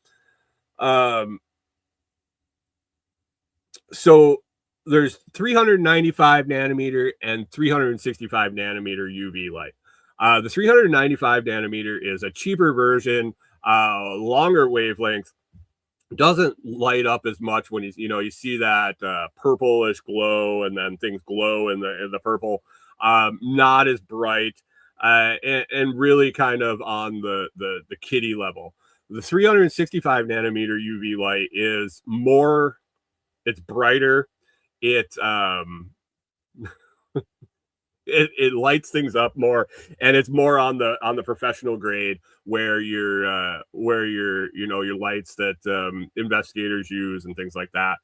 Speaker 2: So there's 395 nanometer and 365 nanometer UV light. The 395 nanometer is a cheaper version, longer wavelength. Doesn't light up as much when you see that purplish glow, and then things glow in the purple. Not as bright, and really kind of on the kiddie level. The 365 nanometer UV light is more. It's brighter. It it lights things up more, and it's more on the professional grade where your your lights that investigators use and things like that.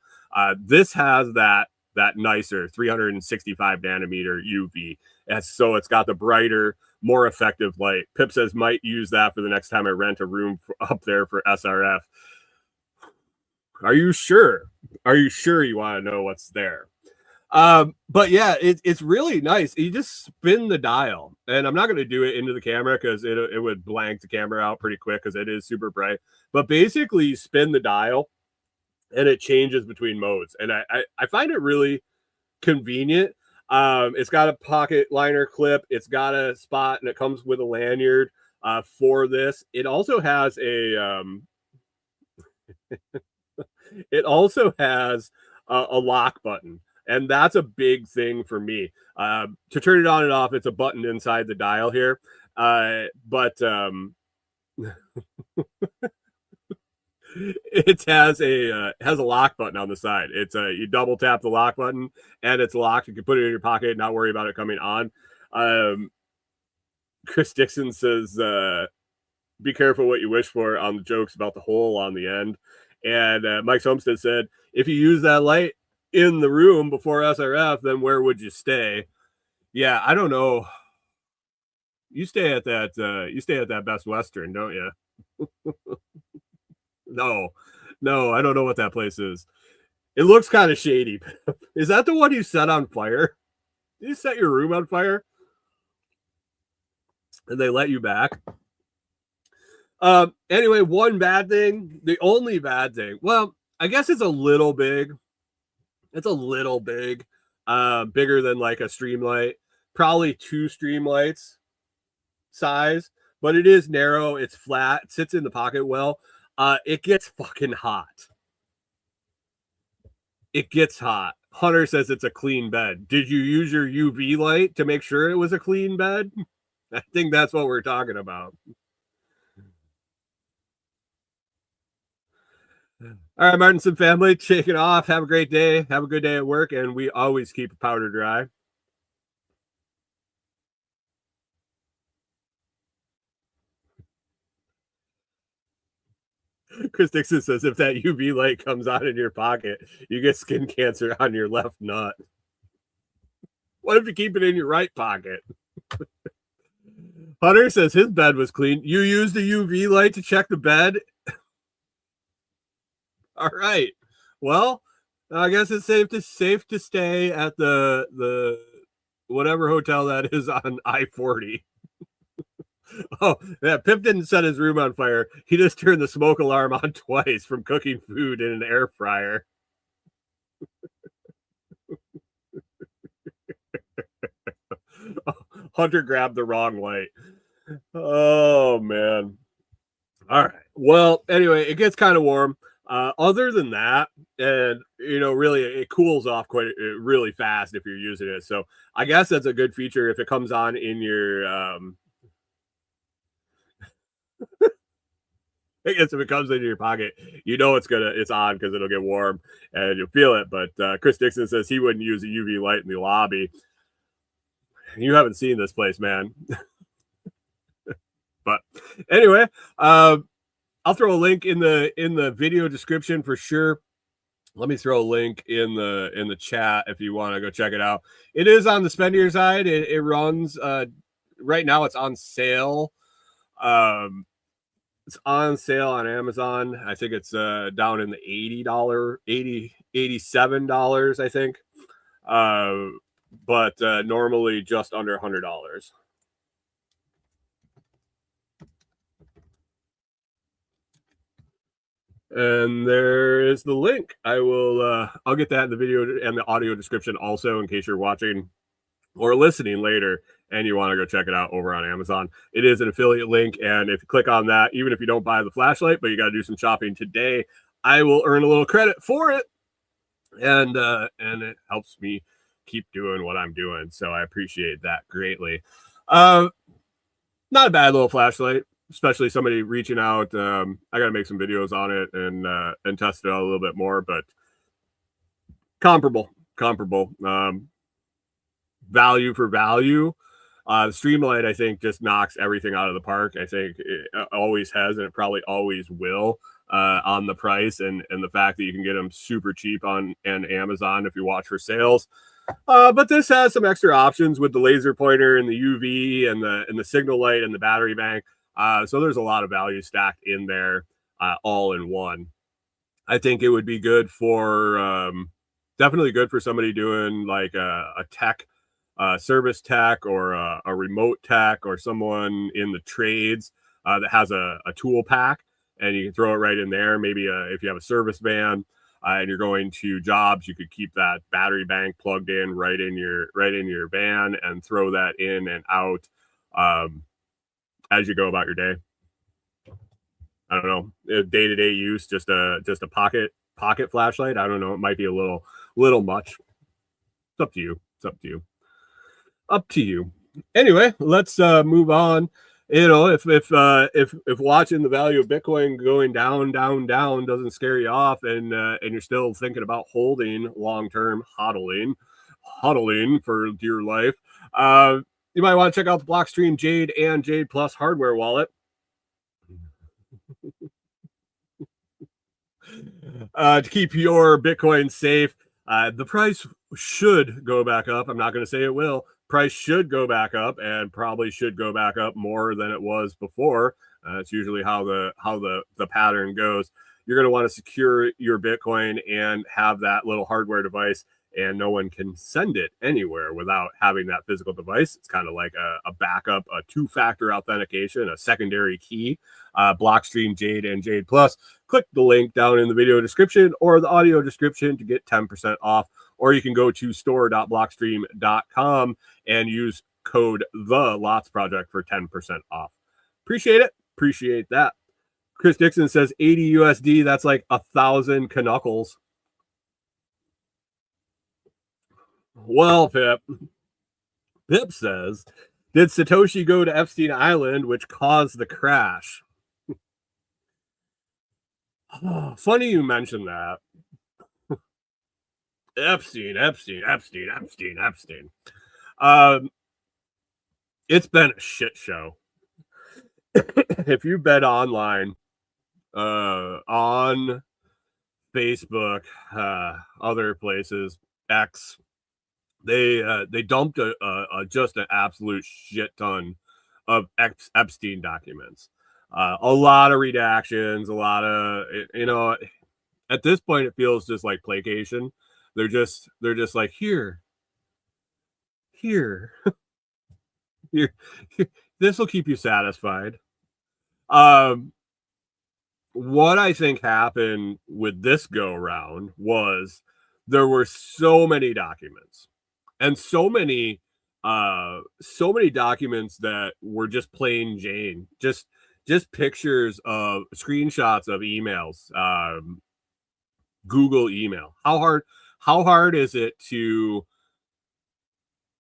Speaker 2: This has that nicer 365 nanometer UV, and so it's got the brighter, more effective light. Pip says might use that for the next time I rent a room up there for SRF. Are you sure? Are you sure you want to know what's there? But yeah, it's really nice. You just spin the dial, and I'm not going to do it into the camera because it would blank the camera out pretty quick because it is super bright. But basically, you spin the dial, and it changes between modes, and I find it really convenient. It's got a pocket liner clip, it's got a spot, and it comes with a lanyard for this. It also has a a lock button, and that's a big thing for me. To turn it on and off, it's a button inside the dial here, but it has a lock button on the side. It's you double tap the lock button and it's locked. You can put it in your pocket and not worry about it coming on. Chris Dixon says, be careful what you wish for on the jokes about the hole on the end. And Mike Homestead said, if you use that light in the room before SRF, then where would you stay? Yeah, I don't know. You stay at that Best Western, don't you? No, I don't know what that place is. It looks kind of shady. Is that the one you set on fire? Did you set your room on fire? And they let you back? Anyway, one bad thing, the only bad thing, well, I guess it's a little big. It's a little big. Bigger than like a Streamlight. Probably 2 Streamlights size, but it is narrow. It's flat. It sits in the pocket well. It gets fucking hot. It gets hot. Hunter says it's a clean bed. Did you use your UV light to make sure it was a clean bed? I think that's what we're talking about. All right, Martinson family, shake it off. Have a great day. Have a good day at work, and we always keep powder dry. Chris Dixon says if that UV light comes on in your pocket, you get skin cancer on your left nut. What if you keep it in your right pocket? Hunter says his bed was clean. You used the UV light to check the bed? All right. Well, I guess it's safe to stay at the whatever hotel that is on I-40. Oh, yeah, Pip didn't set his room on fire. He just turned the smoke alarm on twice from cooking food in an air fryer. Hunter grabbed the wrong light. Oh, man. All right. Well, anyway, it gets kind of warm. Other than that, and, really, it cools off really fast if you're using it. So I guess that's a good feature if it comes on in your... I guess if it comes into your pocket, it's on because it'll get warm and you'll feel it. But Chris Dixon says he wouldn't use a UV light in the lobby. You haven't seen this place, man. But anyway, I'll throw a link in the video description for sure. Let me throw a link in the chat if you want to go check it out. It is on the spendier side. It runs right now. It's on sale. It's on sale on Amazon. I think it's down in the $87, I think. But normally just under $100. And there is the link. I'll get that in the video and the audio description also in case you're watching or listening later and you want to go check it out over on Amazon. It is an affiliate link, and if you click on that, even if you don't buy the flashlight, but you got to do some shopping today, I will earn a little credit for it, and it helps me keep doing what I'm doing, so I appreciate that greatly. Not a bad little flashlight, especially somebody reaching out. I got to make some videos on it and test it out a little bit more, but comparable. value for value. Streamlight, I think, just knocks everything out of the park. I think it always has, and it probably always will, on the price and the fact that you can get them super cheap on Amazon if you watch for sales. But this has some extra options with the laser pointer and the UV and the signal light and the battery bank. So there's a lot of value stacked in there, all in one. I think it would be good for definitely good for somebody doing like a tech, service tech, or a remote tech, or someone in the trades that has a tool pack, and you can throw it right in there. Maybe if you have a service van and you're going to jobs, you could keep that battery bank plugged in right in your van and throw that in and out as you go about your day. I don't know, day-to-day use, just a pocket flashlight. I don't know. It might be a little much. It's up to you. Up to you. Anyway, let's move on. You know, if watching the value of Bitcoin going down doesn't scare you off, and you're still thinking about holding long-term, hodling for dear life, you might want to check out the Blockstream Jade and Jade Plus hardware wallet. To keep your Bitcoin safe. The price should go back up. I'm not going to say it will. Price should go back up, and probably should go back up more than it was before. It's usually how the pattern goes. You're going to want to secure your Bitcoin and have that little hardware device, and no one can send it anywhere without having that physical device. It's kind of like a backup, a two-factor authentication, a secondary key. Blockstream Jade and Jade Plus. Click the link down in the video description or the audio description to get 10% off. Or you can go to store.blockstream.com and use code TheLotsProject for 10% off. Appreciate it. Appreciate that. Chris Dixon says 80 USD. That's like 1,000 knuckles. Well, Pip says, did Satoshi go to Epstein Island, which caused the crash? Funny you mentioned that. Epstein. It's been a shit show. If you've been online, on Facebook, other places, X, they dumped just an absolute shit ton of Epstein documents. A lot of redactions, a lot of, at this point it feels just like placation. They're just like, here, this will keep you satisfied. What I think happened with this go around was there were so many documents, and so many documents that were just plain Jane, just pictures of screenshots of emails, Google email. How hard is it to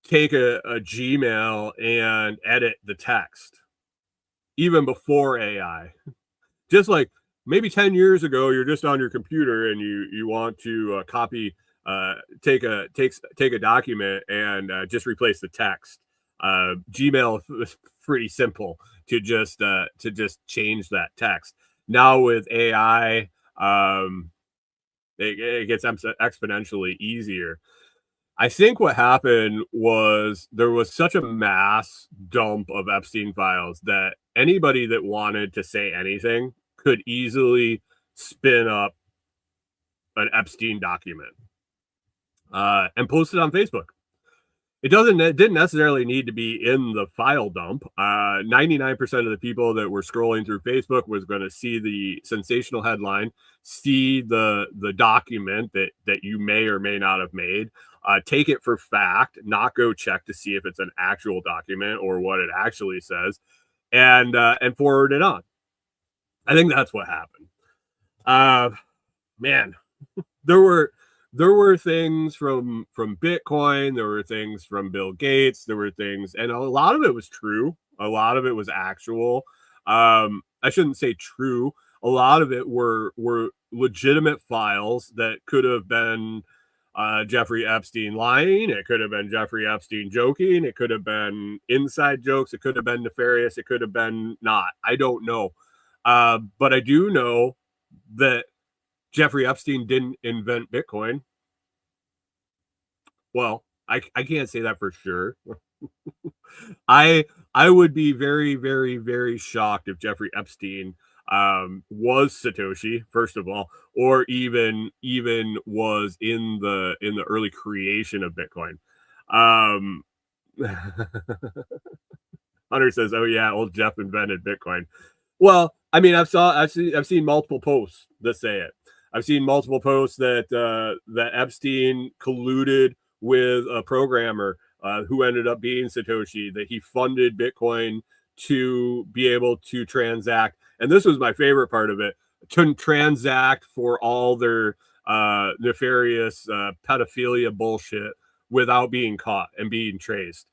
Speaker 2: take a Gmail and edit the text even before AI? Just like maybe 10 years ago, you're just on your computer and you want to copy, take a document and just replace the text. Gmail was pretty simple to just change that text. Now with AI, it gets exponentially easier. I think what happened was there was such a mass dump of Epstein files that anybody that wanted to say anything could easily spin up an Epstein document and post it on Facebook. It didn't necessarily need to be in the file dump. 99% of the people that were scrolling through Facebook was going to see the sensational headline, see the document that you may or may not have made, take it for fact, not go check to see if it's an actual document or what it actually says, and forward it on. I think that's what happened. Man, there were things from Bitcoin, there were things from Bill Gates, there were things, and a lot of it was true. A lot of it was actual. I shouldn't say true. A lot of it were legitimate files that could have been Jeffrey Epstein lying. It could have been Jeffrey Epstein joking. It could have been inside jokes. It could have been nefarious. It could have been not. I don't know. But I do know that Jeffrey Epstein didn't invent Bitcoin. Well, I can't say that for sure. I would be very, very, very shocked if Jeffrey Epstein was Satoshi, first of all, or even was in the early creation of Bitcoin. Hunter says, "Oh yeah, old Jeff invented Bitcoin." Well, I mean, I've seen multiple posts that say it. I've seen multiple posts that that Epstein colluded with a programmer who ended up being Satoshi, that he funded Bitcoin to be able to transact. And this was my favorite part of it, to transact for all their nefarious pedophilia bullshit without being caught and being traced.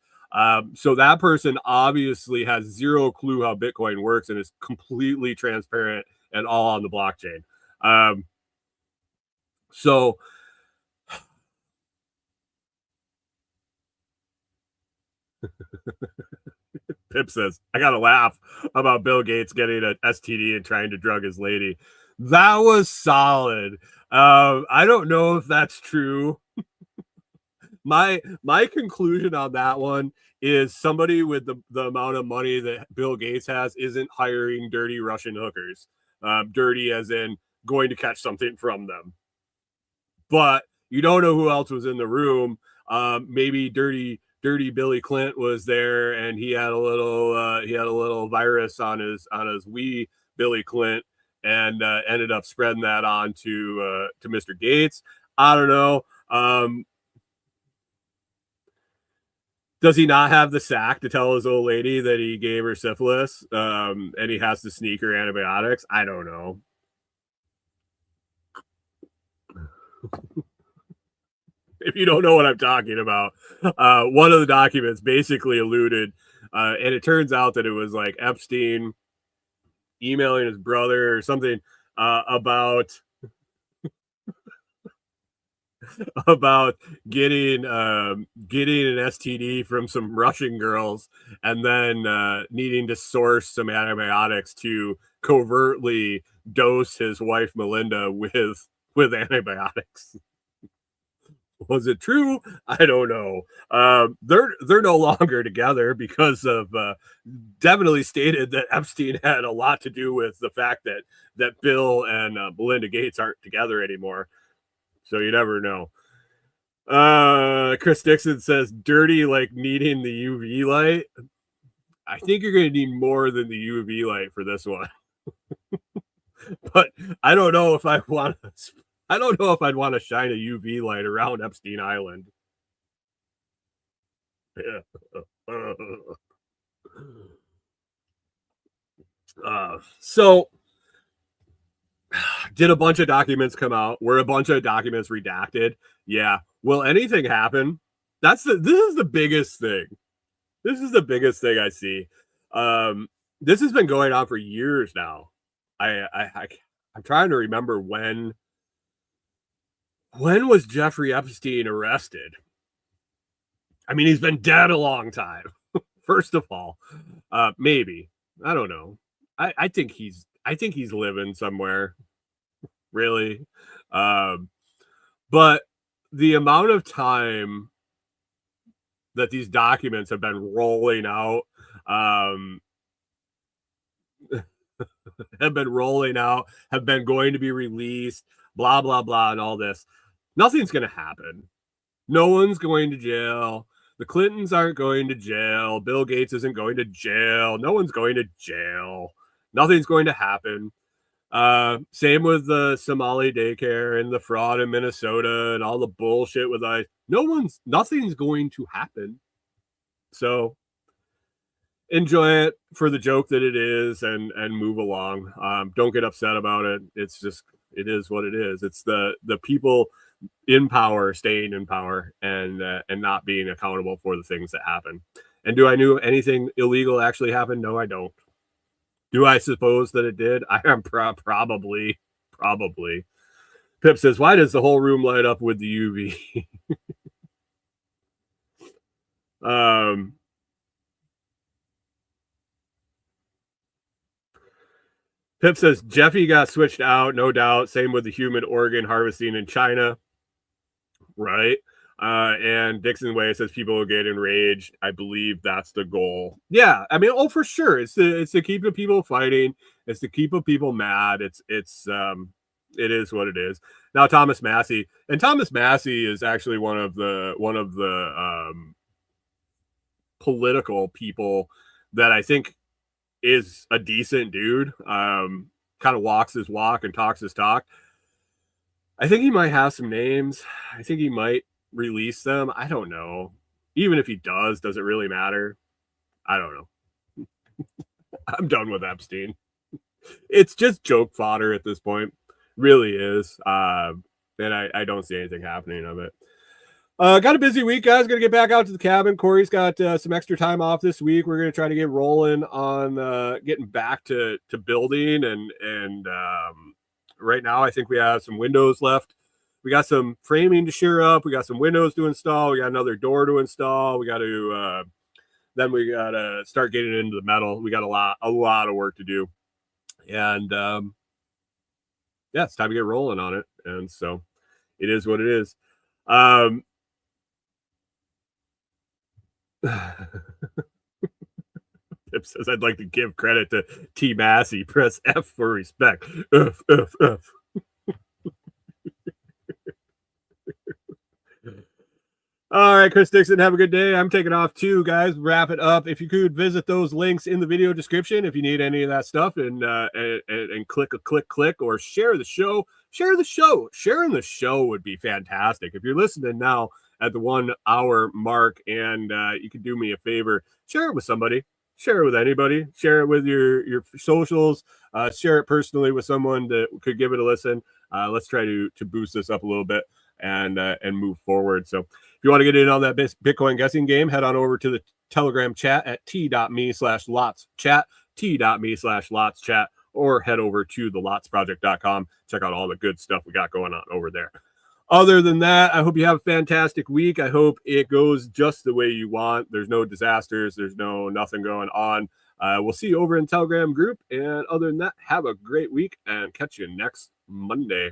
Speaker 2: So that person obviously has zero clue how Bitcoin works and is completely transparent and all on the blockchain. So Pip says, I got to laugh about Bill Gates getting an STD and trying to drug his lady. That was solid. I don't know if that's true. My conclusion on that one is somebody with the amount of money that Bill Gates has isn't hiring dirty Russian hookers. Dirty as in going to catch something from them. But you don't know who else was in the room. Maybe dirty Billy Clint was there, and he had a little virus on his wee Billy Clint, and ended up spreading that on to Mr. Gates. I don't know. Does he not have the sack to tell his old lady that he gave her syphilis, and he has to sneak her antibiotics? I don't know. If you don't know what I'm talking about, one of the documents basically alluded, and it turns out that it was like Epstein emailing his brother or something about getting an STD from some Russian girls, and then needing to source some antibiotics to covertly dose his wife Melinda with antibiotics. Was it true? I don't know. They're no longer together because of definitely stated that Epstein had a lot to do with the fact that Bill and Melinda Gates aren't together anymore. So you never know. Chris Dixon says, dirty like needing the UV light. I think you're going to need more than the UV light for this one. But I don't know if I'd want to shine a UV light around Epstein Island. So did a bunch of documents come out? Were a bunch of documents redacted? Yeah. Will anything happen? This is the biggest thing. This is the biggest thing I see. This has been going on for years now. I'm trying to remember when was Jeffrey Epstein arrested? I mean, he's been dead a long time. First of all, maybe, I don't know. I think he's living somewhere, really. But the amount of time that these documents have been rolling out, have been going to be released, blah, blah, blah, and all this. Nothing's going to happen. No one's going to jail. The Clintons aren't going to jail. Bill Gates isn't going to jail. No one's going to jail. Nothing's going to happen. Same with the Somali daycare and the fraud in Minnesota and all the bullshit with nothing's going to happen. So enjoy it for the joke that it is, and move along. Don't get upset about it. It's just, it is what it is. It's the people in power staying in power and not being accountable for the things that happen. And do I know anything illegal actually happened? No, I don't. Do I suppose that it did? I am probably. Pip says, why does the whole room light up with the UV? Pip says, Jeffy got switched out, no doubt. Same with the human organ harvesting in China. Right. And Dixon Way says people will get enraged. I believe that's the goal. Yeah, I mean, for sure. It's to keep the people fighting. It's to keep the people mad. It is what it is. Now Thomas Massey is actually one of the political people that I think is a decent dude. Kind of walks his walk and talks his talk. I think he might have some names. I think he might release them. I don't know. Even if he does it really matter? I don't know. I'm done with Epstein. It's just joke fodder at this point. Really is. And I don't see anything happening of it. Got a busy week, guys. Gonna get back out to the cabin. Corey's got some extra time off this week. We're gonna try to get rolling on getting back to building and right now, I think we have some windows left. We got some framing to shear up. We got some windows to install. We got another door to install. We got to then we got to start getting into the metal. We got a lot of work to do, and yeah, it's time to get rolling on it. And so, it is what it is. Pip says, I'd like to give credit to T. Massey. Press F for respect. F. All right, Chris Dixon, have a good day. I'm taking off too, guys. Wrap it up. If you could visit those links in the video description if you need any of that stuff, and click or share the show. Share the show. Sharing the show would be fantastic. If you're listening now at the 1 hour mark, and you can do me a favor, share it with somebody. Share it with anybody. Share it with your socials. Share it personally with someone that could give it a listen. Let's try to boost this up a little bit and move forward. So if you want to get in on that Bitcoin guessing game, head on over to the Telegram chat at t.me/lotschat, t.me/lotschat, or head over to thelotsproject.com. Check out all the good stuff we got going on over there. Other than that, I hope you have a fantastic week. I hope it goes just the way you want. There's no disasters. There's nothing going on. We'll see you over in the Telegram group. And other than that, have a great week and catch you next Monday.